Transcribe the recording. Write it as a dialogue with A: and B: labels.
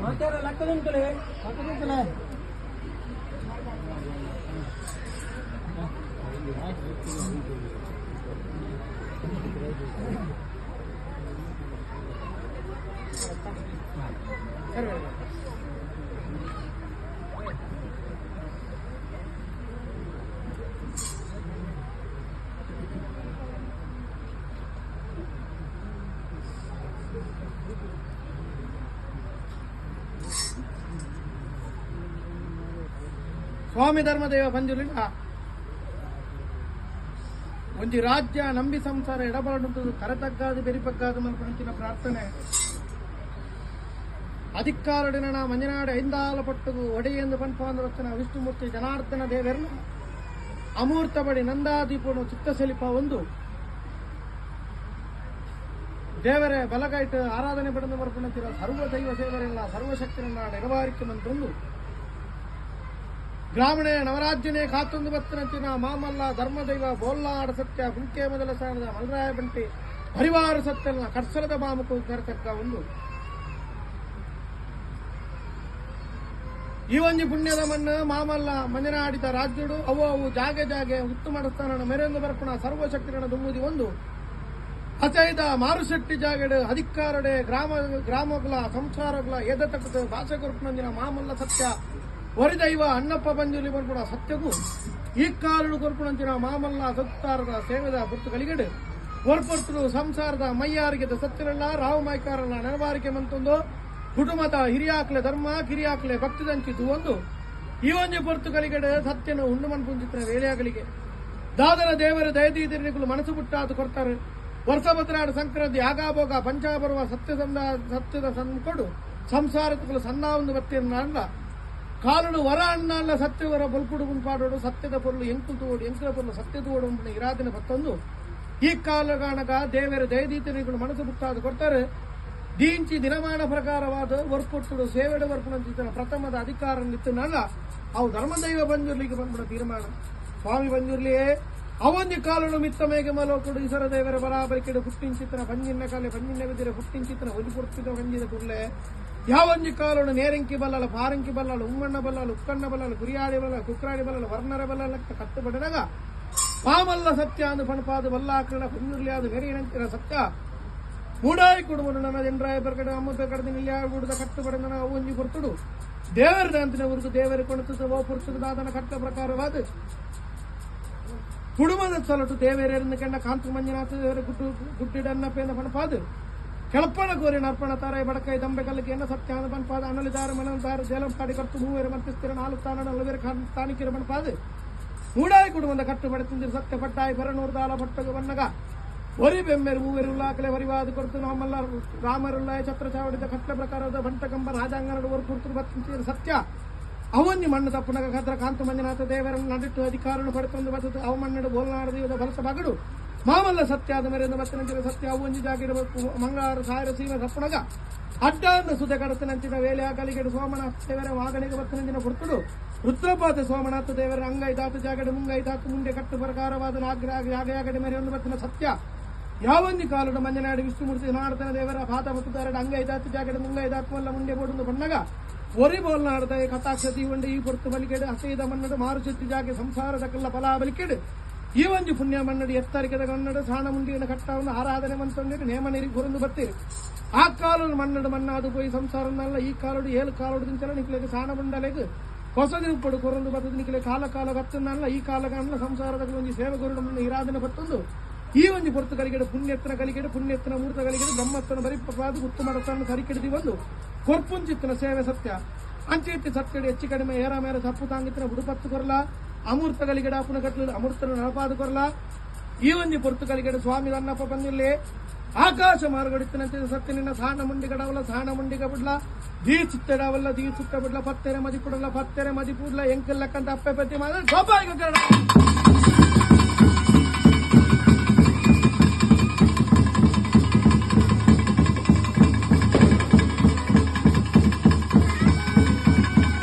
A: ಲೆಕ್ಕದುಂಟಲೆ ಸ್ವಾಮಿ ಧರ್ಮದೇವ ಬಂಜುಲಿನ ಒಂಜಿ ರಾಜ್ಯ ನಂಬಿ ಸಂಸಾರ ಎಡಬಾಡುಂಟು ಕರತಗ್ಗಾದು ಬೆರಿಪಗ್ಗಾದು ಮಲ್ಪಂಚಿನ ಪ್ರಾರ್ಥನೆ ಅಧಿಕಾರಡಿನ ಮಂಜನಾಡು ಐಂದಾಲ ಪಟ್ಟುಗು ಒಡೆಯೆಂದು ಪನ್ಪಾಂದ್ರತನ ವಿಷ್ಣುಮೂರ್ತಿ ಜನಾರ್ದನ ದೇವರನ್ನ ಅಮೂರ್ತ ಬಡಿ ನಂದಾದೀಪನು ಚಿತ್ತಸೆಲಿಪ ಒಂದು ದೇವರೇ ಬಲಗೈಟ್ ಆರಾಧನೆ ಪಡೆದು ಮರ್ಪಣಚಿರ ಸರ್ವ ದೈವ ಸೇವರೆಲ್ಲ ಸರ್ವಶಕ್ತಿನ ನೆರವಾರಿಕೆ ಮಂತೊಂದು ಗ್ರಾಮೀಣ ನವರಾಜ್ಯನೇ ಕಾತೊಂದು ಬತ್ತನಂಚಿನ ಮಾಮಲ್ಲ ಧರ್ಮದೈವ ಬೋಲ್ಲಾಡ ಸತ್ಯ ಬುಂಕೆ ಮೊದಲ ಸ್ಥಾನದ ಮಲರಾಯ ಬಂಟಿ ಪರಿವಾರ ಸತ್ಯನ ಕಟ್ಸಲದ ಬಾಮುಕು ಕರತಕ್ಕ ಒಂದು ಈ ಒಂಜಿ ಪುಣ್ಯದ ಮಣ್ಣು ಮಾಮಲ್ಲ ಮಂಜನಾಡಿದ ರಾಜ್ಯಡು ಅವು ಜಾಗೆ ಉತ್ತಮ ಸ್ಥಾನ ಮೆರೆಂದು ಬರ್ಪಣ ಸರ್ವಶಕ್ತಿನ ದುಮ್ಮುದಿ ಒಂದು ಅಚೈದ ಮಾರುಶೆಟ್ಟಿ ಜಾಗೆಡು ಅಧಿಕಾರಡೆ ಗ್ರಾಮಗಳ ಸಂಸಾರಗಳ ಎದ ತಕ್ಕದ ಭಾಷೆ ಕೊರ್ಪಣಂದಿನ ಮಾಮಲ್ಲ ಸತ್ಯ ವರಿದೈವ ಅಣ್ಣಪ್ಪ ಬಂಜುಲಿ ಬರ್ಪಣ ಸತ್ಯಗೂ ಈ ಕಾಲುಡು ಕೊರ್ಪಣಂಚಿನ ಮಾಮಲ್ಲ ಸತ್ತಾರದ ಸೇವೆದ ಪುರ್ತು ಕಲಿಗಡೆ ಹೊರ್ಪೊರ್ತುಡು ಸಂಸಾರದ ಮೈಯಾರಿಗೆದ ಸತ್ಯರಲ್ಲ ರಾವು ಮೈಕಾರಲ್ಲ ನೆರವಾರಿಕೆ ಮಂತೊಂದು ಕುಟುಂಬದ ಹಿರಿಯಾಕ್ಲೆ ಧರ್ಮ ಕಿರಿಯಾಕ್ಲೆ ಭಕ್ತಿದಂಚಿದ್ದು ಒಂದು ಈ ಒಂಜಿ ಪೊರ್ತು ಕಲಿಗಡೆ ಸತ್ಯನ ಉಂಡು ಮನ್ಪುಂಚಿತ್ರ ವೇಳೆಯಾಗಲಿಗೆ ದಾದರ ದೇವರ ದಯದೀದಿರಿಗಳು ಮನಸ್ಸು ಬಿಟ್ಟಾದು ಕೊಡ್ತಾರೆ ವರ್ಷ ಬದಲಾಡ ಸಂಕ್ರಾಂತಿ ಆಗಾಭೋಗ ಪಂಚಾಬರುವ ಸತ್ಯದ ಸಂಕೊಡು ಸಂಸಾರಗಳು ಸಣ್ಣ ಒಂದು ಬತ್ತಿಯನ್ನು ಅಲ್ಲ ಕಾಲುಡು ವರ ಅಣ್ಣ ಸತ್ಯವರ ಬಲ್ಕುಡು ಗುಂಪಾಡೋಡು ಸತ್ಯದ ಪೊರ್ಲು ಎಂಕಲ ಪೊರ್ಲು ಸತ್ಯದ ಓಡು ಇರಾದಿನ ಬತ್ತೊಂದು ಈ ಕಾಲಗಾಣಗ ದೇವರ ದಯದೀತರಿಗಳು ಮನಸ್ಸು ಬಿಟ್ಟಾದು ಕೊಡ್ತಾರೆ ದೀಂಚಿ ದಿನಮಾನ ಪ್ರಕಾರವಾದ ವರ್ಪೊಟ್ಟುಡು ಸೇವೆಡ ವರ್ಪಣಂಚಿನ ಪ್ರಥಮದ ಅಧಿಕಾರ ನಿತ್ತನಲ್ಲ ಅವು ಧರ್ಮದೈವ ಬಂಜುರ್ಲಿಗೆ ಬಂದ್ಬಿಡ ತೀರ್ಮಾನ ಸ್ವಾಮಿ ಬಂಜುರ್ಲಿಯೇ ಅವೊಂದು ಕಾಲುಡು ಮಿತ್ತ ಮೇಘ ಮಲೋಕುಡು ಈಶ್ವರ ದೇವರ ಬರಾಬರಿಕೆಡು ಪುಟ್ಟಿಂಚಿತ್ತನ ಬಂಜಿನ ಕಾಲೆ ಬಂಜಿನ ಬಿದ್ದರೆ ಪುಟ್ಟಿಂಚಿತ್ತನ ಒಲಿ ಪುರ್ತಿದ ಬಂಜಿದ ಕುರ್ಲೆ ಯಾವೊಂದು ಕಾಲುಡು ನೇರಂಕಿ ಬಲ್ಲಲ ಪಾರಂಕಿ ಬಲ್ಲಲು ಉಮ್ಮಣ್ಣ ಬಲ್ಲಲು ಉಕ್ಕಣ್ಣ ಬಲ್ಲಲು ಗುರಿಯಾಡಿ ಬಲ್ಲಲು ಕುಕ್ರಾಡಿ ಬಲ್ಲಲು ವರ್ಣರ ಬಲ್ಲಲ ಕಟ್ಟುಬಡನಾಗ ಪಾಮಲ್ಲ ಸತ್ಯ ಅಂದು ಪಣಪಾದ ಬಲ್ಲಾಕರಣ ಬಂಜುರ್ಲಿ ಆದ ಮೆರಿಯಂತಿನ ಸತ್ಯ ಮೂಡಾಯಿ ಕುಡುಮಡು ನನ್ನ ಜನರಾಯ ಬರ್ಕಡೆ ಅಮ್ಮದ ಕಡದ ನಿಲ್ಯಾಡುದ ಕಟ್ಟುಬಡನ ಒಂಜಿ ಪುರ್ತುಡು ದೇವರ ಅಂತಿನ ಉರುದು ದೇವರ ಕೊಣತದ ಓ ಪುರ್ತದ ದಾದನ ಕಟ್ಟ ಪ್ರಕಾರವಾದ ಕುಡುಂಬದ ಸಲಟು ದೇವರೇರನ್ನು ಕಂಡ ಕಾಂತು ಮಂಜುನಾಥ ದೇವರ ಗುಟ್ಟಿಡನ್ನಪ್ಪೇನ ಪಣಪಾದ ಕೆಳಪಣ ಗೋರಿ ನರ್ಪಣ ತಾರಾಯ ಬಡಕೈ ದಂಬೆ ಕಲ್ಲಕ್ಕೆ ಎನ್ನ ಸತ್ಯಾನ ಪಣಪಾದ ಅನಲಿದಾರ ಮನದಾರ ಜೇಲಂ ಪಾಡಿ ಕರ್ತು ಮೂವೇರು ಮಂತಿಸ್ತಿರ ನಾಲ್ಕು ತಾಣ ನಲ್ಲವೇರು ಸ್ಥಾನಿಕಿರ ಪಣಪಾದ ಮೂಡಾಯಿ ಕುಡುಂಬದ ಕಟ್ಟುಬಡ ತಿಂದಿರು ಸತ್ಯ ಪಟ್ಟಾಯಿ ಪರನೂರು ದಾಲ ಪಟ್ಟಗ ಬನ್ನಗ ಒರಿ ಬೆಮ್ಮೆರು ಮೂವೆರು ಉಲ್ಲಾಕಲೆ ವರಿವಾದ ಕೊಡ್ತು ನಮ್ಮಲ್ಲ ರಾಮರುಲ್ಲಾಯ ಛತ್ರ ಚಾವಡಿದ ಕಟ್ಲ ಪ್ರಕಾರದ ಬಂಟಕಂಬ ರಾಜಾಂಗನಡು ಒರು ಕುರ್ತು ಬತ್ತಿನ ಸತ್ಯ ಅವನ್ನಿ ಮಣ್ಣು ತಪ್ಪುನಗ ಕದ್ರ ಕಾಂತು ಮಂಜುನಾಥ ದೇವರನ್ನು ನಡಿಟ್ಟು ಅಧಿಕಾರನು ಪಡೆತೊಂದು ಬರ್ತದೆ ಅವ ಮಣ್ಣಡು ಬೋಲ್ನಾಡ ದೀವದ ಬಲಸ ಬಗಡು ಮಾಮಲ್ಲ ಸತ್ಯ ಆದ ಮೇರೆಂದು ಬತ್ತನಂಚಿನ ಸತ್ಯ ಅವೊಂಜಿ ಜಾಗಿರಬೇಕು ಮಂಗಳವಾರ ಸಾವಿರ ಸೀಮ ತಪ್ಪುನಗ ಅಡ್ಡಾದ ಸುದೆ ಕಡತನಂಚಿನ ವೇಳೆ ಆಗಲಿಗೆಡು ಸೋಮನಾಥ ದೇವರ ವಾಗಣಿಗೆ ಬತ್ತನಂಚಿನ ಪುರ್ತುಡು ರುದ್ರಪಾತ ಸೋಮನಾಥ ದೇವರ ಅಂಗೈದಾತು ಜಾಗಡೆ ಮುಂಗೈದಾತು ಮುಂದೆ ಕಟ್ಟು ಪ್ರಕಾರವಾದ ಯಾಗಡೆ ಮೇರೆಂದು ಬತ್ತಿನ ಸತ್ಯ ಯಾವೊಂದು ಕಾಲುಡು ಮಂಜನಾಡಿ ವಿಷ್ಣುಮೂರ್ತಿ ನಾಡತನ ದೇವರ ಪಾತ ಮತ್ತು ದಾರಡ ಅಂಗೈದಾತು ಜಾಗಡೆ ಮುಂಗೈದಾತು ಎಲ್ಲ ಮುಂದೆ ಬೋಡುಂದು ಬಣ್ಣಗ ಒರಿ ಬೋಲ್ನಾಡದ ಕಥಾಕ್ಷತಿ ಉಂಡು ಈ ಪೊರ್ತು ಬಲಿಕೆಡು ಹಸೈದ ಮನ್ನಡು ಮಾರುಶೆತ್ತಿ ಜಾಗೆ ಸಂಸಾರದ ಕಲ್ಲ ಫಲ ಬಲಿಕೆಡು ಈ ಒಂಜಿ ಪುಣ್ಯ ಮನ್ನಡು ಎತ್ತರಿಕೆದ ಕನ್ನಡ ಸಾಣ ಮುಂಡಿನ ಕಟ್ಟವನ್ನು ಆರಾಧನೆ ಮಂತೊಂದಿರು ನೇಮ ನೀರಿಗೆ ಹೊರಂದು ಬತ್ತೀರಿ ಆ ಕಾಲುಡು ಮನ್ನಡು ಮಣ್ಣಾದು ಪೋಯಿ ಸಂಸಾರನಲ್ಲ ಈ ಕಾಲುಡು ಏಳು ಕಾಲುಡು ತಿಂಚಲ ನಿಕ್ಲೆಗೆ ಸಾಣ ಮುಂಡಲೆಗೆ ಹೊಸದಿನ ಪಡು ಕೊರಂದು ಬತ್ತದ ನಿಕ್ಲೆ ಕಾಲ ಗತ್ತನಲ್ಲ ಈ ಕಾಲಗಲ್ಲ ಸಂಸಾರದ ಒಂಜಿ ಸೇವೆ ಗುರುಡು ಇರಾಧನೆ ಬತ್ತೊಂದು ಈ ಒಂಜಿ ಪೊರ್ತು ಕಲಿಗೆಡು ಪುಣ್ಯೆತ್ತನ ಕಲಿಗೆಡು ಪುಣ್ಯೆತ್ತನ ಮೂರ್ತ ಕಲಿಗೆಡು ಬ್ರಹ್ಮತ್ತನ ಬರಿಪಾದ ಉತ್ತಮ ಸರಿಕೆಡಿದಿ ಒಂದು ಕೊರ್ಪುಂಚಿತ್ತಿನ ಸೇವೆ ಸತ್ಯ ಅಂಚೆತ್ತಿ ಸತ್ಯಡು ಹೆಚ್ಚು ಕಡಿಮೆ ಏರ ಮೇರೆ ತಪ್ಪು ತಾಂಗಿತ್ತಿನ ಬುಡುಪತ್ತು ಕೊರಲ ಅಮೂರ್ತ ಕಲಿಗೆಡ ಅಪುನ ಕಟ್ಲು ಅಮೃತನ ನಳಪಾದ ಕೊರಲ ಈ ಒಂಜಿ ಪೊರ್ತು ಕಲಿಗೆಡು ಸ್ವಾಮಿ ಅನ್ನಪ್ಪ ಬಂದಿಲ್ಲಿ ಆಕಾಶ ಮಾರ್ಗಡಿತ್ತಿನಂತೆ ಸತ್ಯ ನಿನ್ನ ಸಾಣ ಮುಂಡಿಗಡವಲ್ಲ ಸಾಣ ಮುಂಡಿಗ ಬಿಡ್ಲ ದೀ ಚಿತ್ತಡವಲ್ಲ ದೀ ಸುತ್ತ ಬಿಡ್ಲ ಪತ್ತೆರೆ ಮದಿ ಕೊಡಲ್ಲ ಪತ್ತೆರೆ ಮದಿ ಕೂಡ್ಲ ಎಂಕಲ್ಲಕ್ಕಂತ ಅಪ್ಪೆ ಪತ್ತಿ ಮಾಡ